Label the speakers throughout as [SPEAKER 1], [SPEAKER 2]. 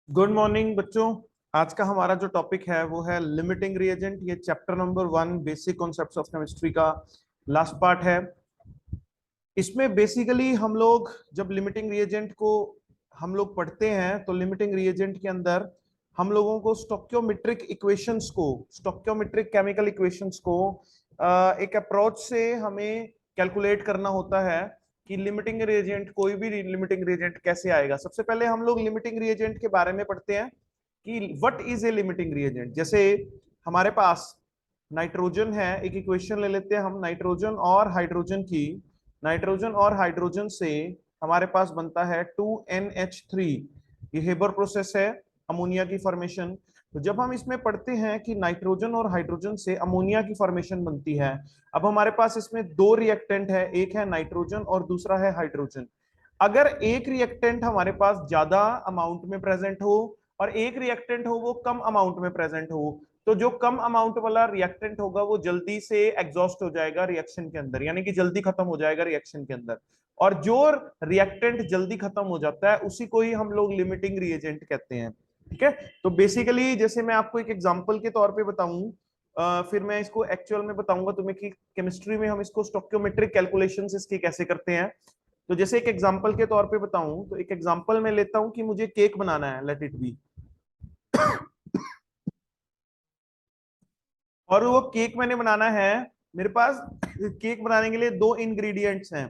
[SPEAKER 1] Good morning बच्चों। आज का हमारा जो टॉपिक है वो है लिमिटिंग रिएजेंट। ये chapter number 1 basic concepts of chemistry का लास्ट पार्ट है। इसमें बेसिकली हम लोग जब लिमिटिंग रिएजेंट को हम लोग पढ़ते हैं तो लिमिटिंग रिएजेंट के अंदर हम लोगों को स्टोक्योमेट्रिक केमिकल इक्वेशंस को एक अप्रोच से हमें कैलकुलेट करना होता है कि लिमिटिंग रिएजेंट, कोई भी लिमिटिंग रिएजेंट कैसे आएगा। सबसे पहले हम लोग लिमिटिंग रिएजेंट के बारे में पढ़ते हैं कि what is a limiting reagent. जैसे हमारे पास नाइट्रोजन है, एक इक्वेशन ले लेते हैं हम नाइट्रोजन और हाइड्रोजन की। नाइट्रोजन और हाइड्रोजन से हमारे पास बनता है 2NH3। ये हेबर प्रोसेस है, अमोनिया की फॉर्मेशन। तो जब हम इसमें पढ़ते हैं कि नाइट्रोजन और हाइड्रोजन से अमोनिया की फॉर्मेशन बनती है, अब हमारे पास इसमें दो रिएक्टेंट है, एक है नाइट्रोजन और दूसरा है हाइड्रोजन। अगर एक रिएक्टेंट हमारे पास ज्यादा अमाउंट में प्रेजेंट हो और एक रिएक्टेंट हो वो कम अमाउंट में प्रेजेंट हो, तो जो कम अमाउंट वाला रिएक्टेंट होगा वो जल्दी से एग्जॉस्ट हो जाएगा रिएक्शन के अंदर, यानी कि जल्दी खत्म हो जाएगा रिएक्शन के अंदर। और जो रिएक्टेंट जल्दी खत्म हो जाता है उसी को ही हम लोग लिमिटिंग रिएजेंट कहते हैं। ठीक है। तो बेसिकली जैसे मैं आपको एक एग्जांपल के तौर पे बताऊं, फिर मैं इसको एक्चुअल में बताऊंगा तुम्हें कि केमिस्ट्री में हम इसको स्टोक्योमेट्रिक कैलकुलेशंस इसकी कैसे करते हैं। तो जैसे एक एग्जांपल के तौर पे बताऊं तो एक एग्जांपल में लेता हूं कि मुझे केक बनाना है, लेट इट बी। और वो केक मैंने बनाना है, मेरे पास केक बनाने के लिए दो इंग्रेडिएंट्स हैं,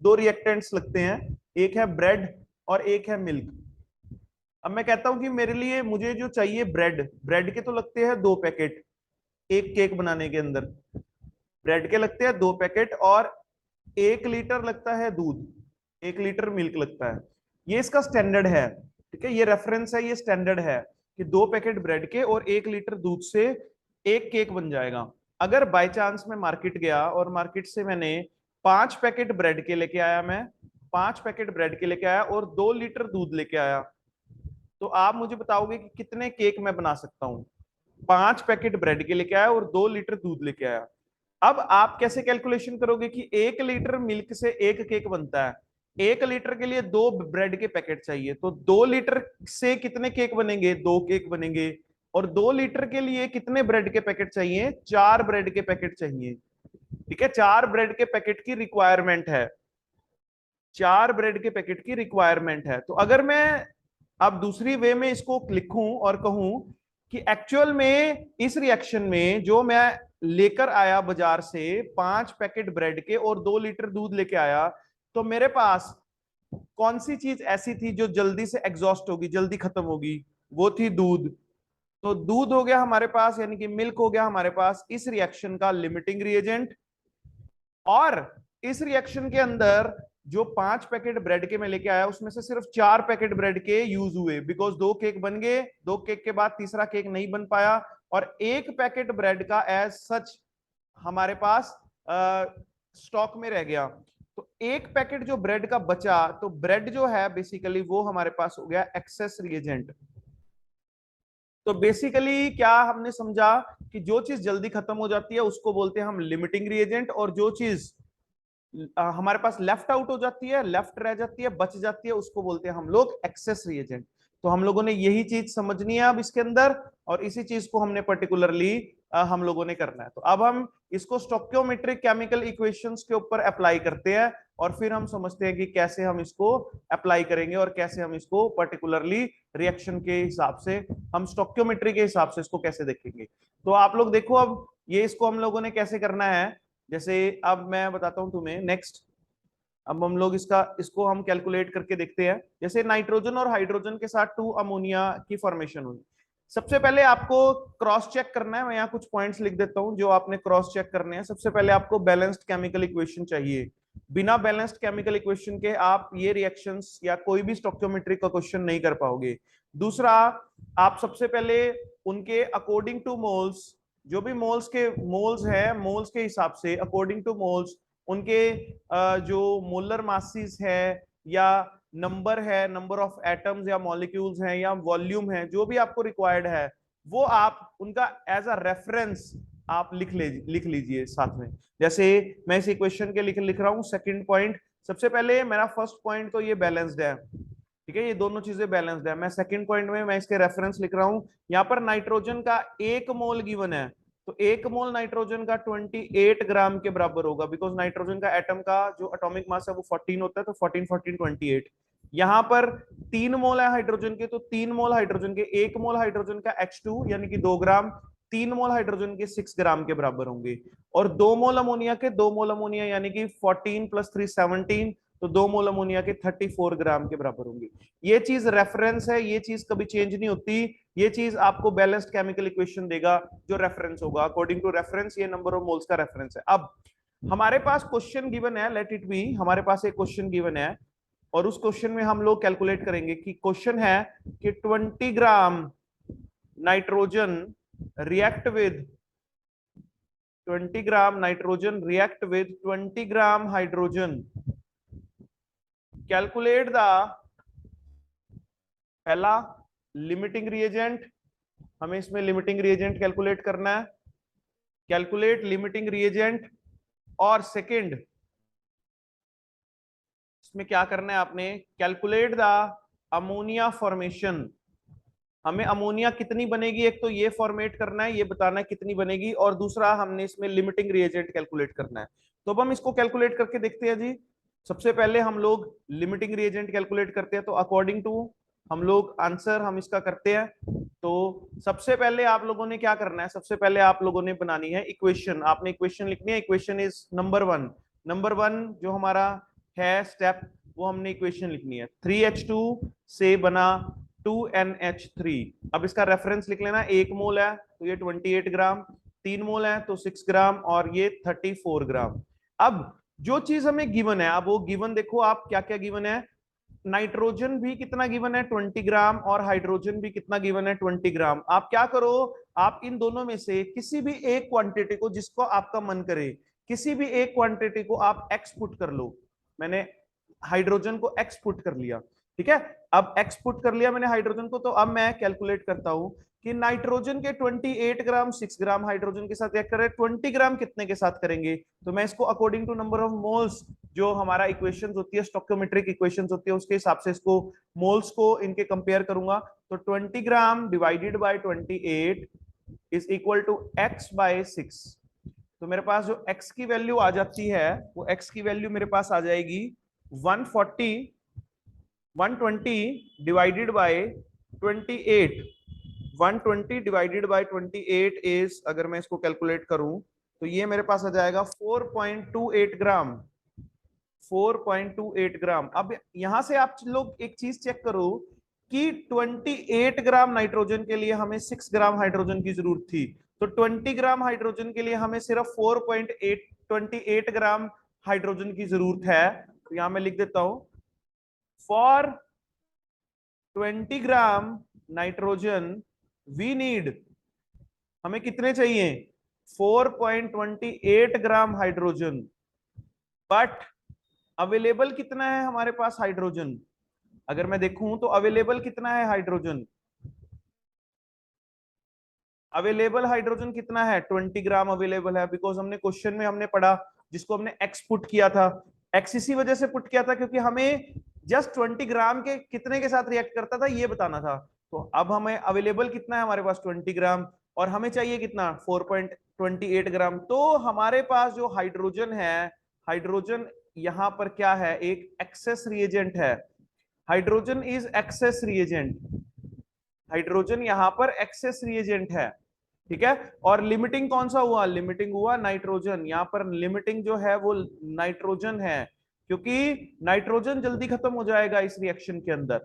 [SPEAKER 1] दो रिएक्टेंट्स लगते हैं, एक है ब्रेड और एक है मिल्क। अब मैं कहता हूं कि मेरे लिए मुझे जो चाहिए ब्रेड, ब्रेड के तो लगते हैं 2 पैकेट एक केक बनाने के अंदर। ब्रेड के लगते हैं 2 पैकेट और 1 लीटर लगता है दूध, 1 लीटर मिल्क लगता है। ये इसका स्टैंडर्ड है। ठीक है, ये रेफरेंस है, ये स्टैंडर्ड है कि 2 पैकेट ब्रेड के और 1 लीटर दूध से एक केक बन जाएगा। अगर बाय चांस मैं मार्केट गया और मार्केट से मैंने 5 पैकेट ब्रेड के लेके आया, मैं 5 पैकेट ब्रेड के लेके आया और 2 लीटर दूध लेके आया, तो आप मुझे बताओगे कि कितने केक मैं बना सकता हूं। 5 पैकेट ब्रेड के लेके आया और 2 लीटर दूध लेके आया। अब आप कैसे कैलकुलेशन करोगे कि 1 लीटर मिल्क से एक केक बनता है, 1 लीटर के लिए 2 ब्रेड के पैकेट चाहिए, तो 2 लीटर से कितने केक बनेंगे, 2 केक बनेंगे। और 2 लीटर के लिए कितने ब्रेड के पैकेट चाहिए, 4 ब्रेड के पैकेट चाहिए। ठीक है, 4 ब्रेड के पैकेट की रिक्वायरमेंट है, 4 ब्रेड के पैकेट की रिक्वायरमेंट है। तो अगर मैं अब दूसरी वे में इसको लिखूं और कहूं कि एक्चुअल में इस रिएक्शन में जो मैं लेकर आया बाजार से 5 पैकेट ब्रेड के और 2 लीटर दूध लेके आया, तो मेरे पास कौन सी चीज ऐसी थी जो जल्दी से एग्जॉस्ट होगी, जल्दी खत्म होगी, वो थी दूध। तो दूध हो गया हमारे पास, यानी कि मिल्क हो गया हमारे पास इस रिएक्शन का लिमिटिंग रिएजेंट। और इस रिएक्शन के अंदर जो 5 पैकेट ब्रेड के मैं लेके आया उसमें से सिर्फ 4 पैकेट ब्रेड के यूज हुए, बिकॉज 2 केक बन गए, 2 केक के बाद तीसरा केक नहीं बन पाया। और 1 पैकेट ब्रेड का एज सच हमारे पास स्टॉक में रह गया। तो 1 पैकेट जो ब्रेड का बचा, तो ब्रेड जो है बेसिकली वो हमारे पास हो गया एक्सेस रिएजेंट। तो बेसिकली क्या हमने समझा कि जो चीज जल्दी खत्म हो जाती है उसको बोलते हैं हम लिमिटिंग रिएजेंट, और जो चीज हमारे पास लेफ्ट आउट हो जाती है, लेफ्ट रह जाती है, बच जाती है, उसको बोलते हैं हम लोग एक्सेस रिएजेंट। तो हम लोगों ने यही चीज समझनी है अब इसके अंदर, और इसी चीज को हमने पर्टिकुलरली हम लोगों ने करना है। तो अब हम इसको स्टोक्योमेट्रिक केमिकल इक्वेशंस के ऊपर अप्लाई करते हैं और फिर हम समझते हैं कि कैसे हम इसको अप्लाई करेंगे और कैसे हम इसको पर्टिकुलरली रिएक्शन के हिसाब से, हम स्टोक्योमेट्री के हिसाब से इसको कैसे देखेंगे। तो आप लोग देखो अब ये इसको हम लोगों ने कैसे करना है। जैसे अब मैं बताता हूं तुम्हें नेक्स्ट। अब हम लोग इसको हम कैलकुलेट करके देखते हैं। जैसे नाइट्रोजन और हाइड्रोजन के साथ 2 अमोनिया की फॉर्मेशन हुई। सबसे पहले आपको क्रॉस चेक करना है, मैं यहाँ कुछ पॉइंट्स लिख देता हूं जो आपने क्रॉस चेक करने हैं। सबसे पहले आपको बैलेंस्ड केमिकल इक्वेशन चाहिए। बिना बैलेंस्ड केमिकल इक्वेशन के आप ये रिएक्शंस या कोई भी स्टोक्योमेट्रिक का क्वेश्चन नहीं कर पाओगे। दूसरा, आप सबसे पहले उनके अकॉर्डिंग टू मोल्स, जो भी मोल्स है, मोल्स के हिसाब से अकॉर्डिंग टू मोल्स उनके जो मोलर मासेस है या नंबर है, नंबर ऑफ एटम्स या मॉलिक्यूल्स हैं या वॉल्यूम है, जो भी आपको रिक्वायर्ड है वो आप उनका एज अ रेफरेंस आप लिख लीजिए साथ में। जैसे मैं इस इक्वेशन के लिख रहा हूं सेकंड पॉइंट। सबसे पहले मेरा फर्स्ट पॉइंट तो ये बैलेंस्ड है। ठीक ठीक है, ये दोनों चीजें बैलेंस्ड है। मैं सेकंड पॉइंट में मैं इसके रेफरेंस लिख रहा हूं। यहाँ पर नाइट्रोजन का 1 मोल गिवन है, तो 1 मोल नाइट्रोजन का 28 ग्राम के बराबर होगा, बिकॉज नाइट्रोजन का एटम का जो एटॉमिक मास है वो 14 होता है, तो 14 14 28। यहाँ पर 3 मोल है हाइड्रोजन के, तो 3 मोल हाइड्रोजन के 1 मोल हाइड्रोजन का H2 यानी कि 2 ग्राम, 3 मोल हाइड्रोजन के 6 ग्राम के बराबर होंगे। और 2 मोल अमोनिया के 2 मोल अमोनिया यानी कि 14 + 3 17, तो 2 मोल अमोनिया के 34 ग्राम के बराबर होंगे। ये चीज रेफरेंस है, ये चीज कभी चेंज नहीं होती। ये चीज आपको बैलेंस्ड केमिकल इक्वेशन देगा जो रेफरेंस होगा, अकॉर्डिंग टू रेफरेंस ये नंबर ऑफ मोल्स का रेफरेंस है। अब हमारे पास क्वेश्चन गिवन है, लेट इट बी, हमारे पास एक क्वेश्चन गिवन है और उस क्वेश्चन में हम लोग कैलकुलेट करेंगे कि क्वेश्चन है कि 20 gram nitrogen react with 20 gram nitrogen react with 20 gram hydrogen, calculate the, पहला लिमिटिंग रिएजेंट, हमें इसमें लिमिटिंग रिएजेंट कैलकुलेट करना है, कैलकुलेट लिमिटिंग रिएजेंट। और सेकंड इसमें क्या करना है आपने, कैलकुलेट द अमोनिया फॉर्मेशन, हमें अमोनिया कितनी बनेगी, एक तो ये फॉर्मेट करना है, ये बताना है कितनी बनेगी, और दूसरा हमने इसमें लिमिटिंग रिएजेंट कैलकुलेट करना है। तो अब हम इसको कैलकुलेट करके देखते हैं जी। सबसे पहले हम लोग लिमिटिंग रिएजेंट कैलकुलेट करते हैं, तो अकॉर्डिंग टू हम लोग आंसर हम इसका करते हैं। तो सबसे पहले आप लोगों ने क्या करना है, सबसे पहले आप लोगों ने बनानी है इक्वेशन, आपने इक्वेशन लिखनी है। इक्वेशन इज नंबर 1, नंबर 1 जो हमारा है स्टेप, वो हमने इक्वेशन लिखनी है। 3H2 से बना 2NH3। अब इसका रेफरेंस लिख लेना, 1 मोल है तो ये 28 ग्राम, 3 मोल है तो 6 ग्राम, और ये 34 ग्राम। अब जो चीज हमें गिवन है, अब वो गिवन देखो आप क्या क्या गिवन है। नाइट्रोजन भी कितना गिवन है 20 ग्राम, और हाइड्रोजन भी कितना गिवन है 20 ग्राम। आप क्या करो, आप इन दोनों में से किसी भी एक क्वांटिटी को, जिसको आपका मन करे, किसी भी एक क्वांटिटी को आप एक्स पुट कर लो। मैंने हाइड्रोजन को एक्स पुट कर लिया, ठीक है। अब एक्स पुट कर लिया मैंने हाइड्रोजन को, तो अब मैं कैलकुलेट करता हूं कि नाइट्रोजन के 28 ग्राम 6 ग्राम हाइड्रोजन के साथ रिएक्ट कर रहे हैं, 20 ग्राम कितने के साथ करेंगे। तो मैं इसको according to number of moles, जो हमारा इक्वेशंस होती है स्टोइकोमेट्रिक इक्वेशंस होती है, उसके हिसाब से इसको मोल्स को इनके कंपेयर करूंगा। तो 20 gram divided by 28 is equal to x by 6। तो मेरे पास जो x की वैल्यू आ जाती है, वो x की वैल्यू मेरे पास आ जाएगी 120 divided by 28। 120 divided by 28 is, अगर मैं इसको कैलकुलेट करूं तो ये मेरे पास आ जाएगा 4.28 ग्राम, 4.28 ग्राम। अब यहां से आप लोग एक चीज चेक करो कि 28 ग्राम नाइट्रोजन के लिए हमें 6 ग्राम हाइड्रोजन की जरूरत थी, तो 20 ग्राम हाइड्रोजन के लिए हमें सिर्फ 4.28 ग्राम हाइड्रोजन की जरूरत है। तो यहां मैं लिख देता हूं, for 20 gram nitrogen we need, हमें कितने चाहिए 4.28 ग्राम हाइड्रोजन, बट अवेलेबल कितना है हमारे पास हाइड्रोजन। अगर मैं देखूं तो अवेलेबल कितना है हाइड्रोजन, अवेलेबल हाइड्रोजन कितना है 20 ग्राम अवेलेबल है, बिकॉज हमने क्वेश्चन में हमने पढ़ा, जिसको हमने एक्स पुट किया था। एक्स इसी वजह से पुट किया था क्योंकि हमें जस्ट 20 ग्राम के कितने के साथ रिएक्ट करता था ये बताना था। तो अब हमें अवेलेबल कितना है हमारे पास 20 ग्राम, और हमें चाहिए कितना 4.28 ग्राम। तो हमारे पास जो हाइड्रोजन है, हाइड्रोजन यहां पर क्या है, एक एक्सेस रिएजेंट है। Hydrogen is access reagent, hydrogen यहां पर एक्सेस रिएजेंट है, ठीक है। और लिमिटिंग कौन सा हुआ, लिमिटिंग हुआ नाइट्रोजन। यहां पर लिमिटिंग जो है वो नाइट्रोजन है, क्योंकि नाइट्रोजन जल्दी खत्म हो जाएगा इस रिएक्शन के अंदर,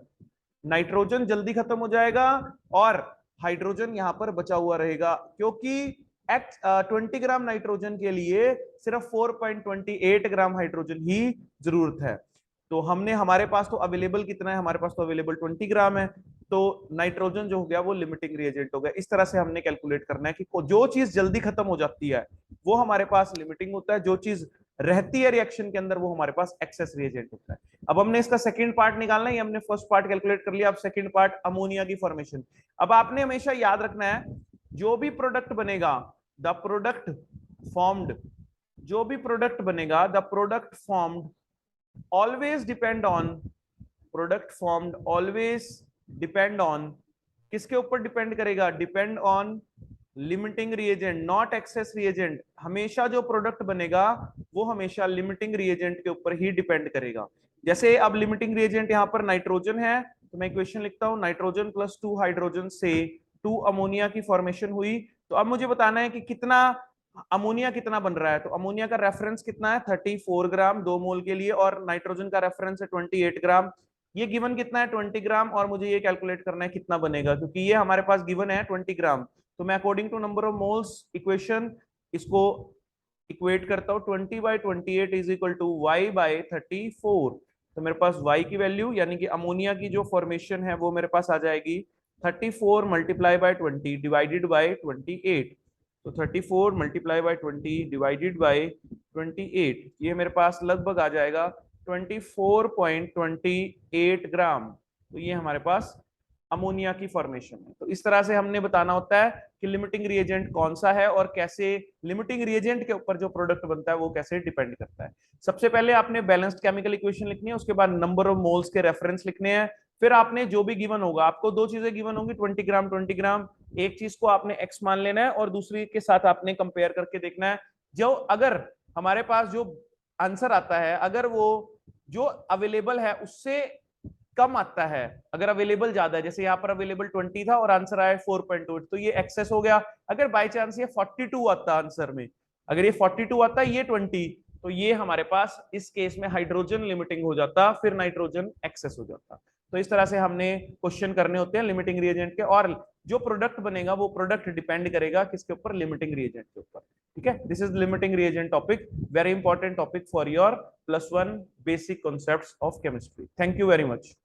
[SPEAKER 1] नाइट्रोजन जल्दी खत्म हो जाएगा और हाइड्रोजन यहां पर बचा हुआ रहेगा, क्योंकि 20 ग्राम नाइट्रोजन के लिए सिर्फ 4.28 ग्राम हाइड्रोजन ही जरूरत है। तो हमने, हमारे पास तो अवेलेबल कितना है, हमारे पास तो अवेलेबल 20 ग्राम है, तो नाइट्रोजन जो हो गया वो लिमिटिंग रिएजेंट हो गया। इस तरह से हमने कैलकुलेट करना है कि जो चीज जल्दी खत्म हो जाती है वो हमारे पास लिमिटिंग होता है, जो चीज रहती है रिएक्शन के अंदर वो हमारे पास एक्सेस रिएजेंट होता है। अब हमने इसका सेकंड पार्ट निकालना है, हमने फर्स्ट पार्ट कैलकुलेट कर लिया, अब सेकंड पार्ट अमोनिया की फॉर्मेशन। अब आपने हमेशा याद रखना है, जो भी प्रोडक्ट बनेगा, द प्रोडक्ट फॉर्म्ड, जो भी प्रोडक्ट बनेगा, the product formed always depend on product formed always depend on, किसके ऊपर डिपेंड करेगा, depend on limiting reagent not access reagent. हमेशा जो प्रोडक्ट बनेगा वो हमेशा लिमिटिंग रिएजेंट के ऊपर ही डिपेंड करेगा। जैसे अब लिमिटिंग रिएजेंट यहाँ पर नाइट्रोजन है, तो मैं इक्वेशन लिखता हूं, नाइट्रोजन प्लस 2 हाइड्रोजन से 2 अमोनिया की फॉर्मेशन हुई। तो अब मुझे बताना है कि कितना अमोनिया कितना बन रहा है। तो अमोनिया का रेफरेंस कितना है 34 ग्राम 2 मोल के लिए, और नाइट्रोजन का रेफरेंस है 28 ग्राम। ये गिवन कितना है 20 ग्राम, और मुझे ये कैलकुलेट करना है कितना बनेगा, क्योंकि ये हमारे पास गिवन है 20 ग्राम। तो मैं according to number of moles equation इसको इक्वेट करता हूं, 20/28 is equal to y by 34। तो मेरे पास y की वैल्यू यानी कि अमोनिया की जो फॉर्मेशन है वो मेरे पास आ जाएगी 34 मल्टीप्लाई बाय 20 डिवाइडेड बाय 28। तो 34 मल्टीप्लाई बाय 20 डिवाइडेड बाय 28, ये मेरे पास लगभग आ जाएगा 24.28 ग्राम। तो ये हमारे पास अमोनिया की फॉर्मेशन है। तो इस तरह से हमने बताना होता है कि लिमिटिंग रिएजेंट कौन सा है और कैसे लिमिटिंग रिएजेंट के ऊपर जो प्रोडक्ट बनता है वो कैसे डिपेंड करता है। सबसे पहले आपने बैलेंस्ड केमिकल इक्वेशन लिखनी है, उसके बाद नंबर ऑफ मोल्स के रेफरेंस लिखने हैं, फिर आपने जो भी गिवन होगा, आपको दो चीजें गिवन होंगी 20 ग्राम 20 ग्राम, एक चीज को आपने एक्स मान लेना है और दूसरी के साथ आपने कंपेयर करके देखना है। जो अगर हमारे पास जो आंसर आता है अगर वो जो अवेलेबल है उससे कम आता है, अगर अवेलेबल ज्यादा है, जैसे यहाँ पर अवेलेबल 20 था और आंसर आया 4.8, तो ये एक्सेस हो गया। अगर बाय चांस ये 42 आता आंसर में, अगर ये 42 आता ये 20, तो ये हमारे पास इस केस में हाइड्रोजन लिमिटिंग हो जाता, फिर नाइट्रोजन एक्सेस हो जाता। तो इस तरह से हमने क्वेश्चन करने होते हैं लिमिटिंग रिएजेंट के, और जो प्रोडक्ट बनेगा वो प्रोडक्ट डिपेंड करेगा किसके ऊपर, लिमिटिंग रिएजेंट के ऊपर। ठीक है, this is limiting reagent topic, very important topic for your +1 basic concepts of chemistry. Thank you very much.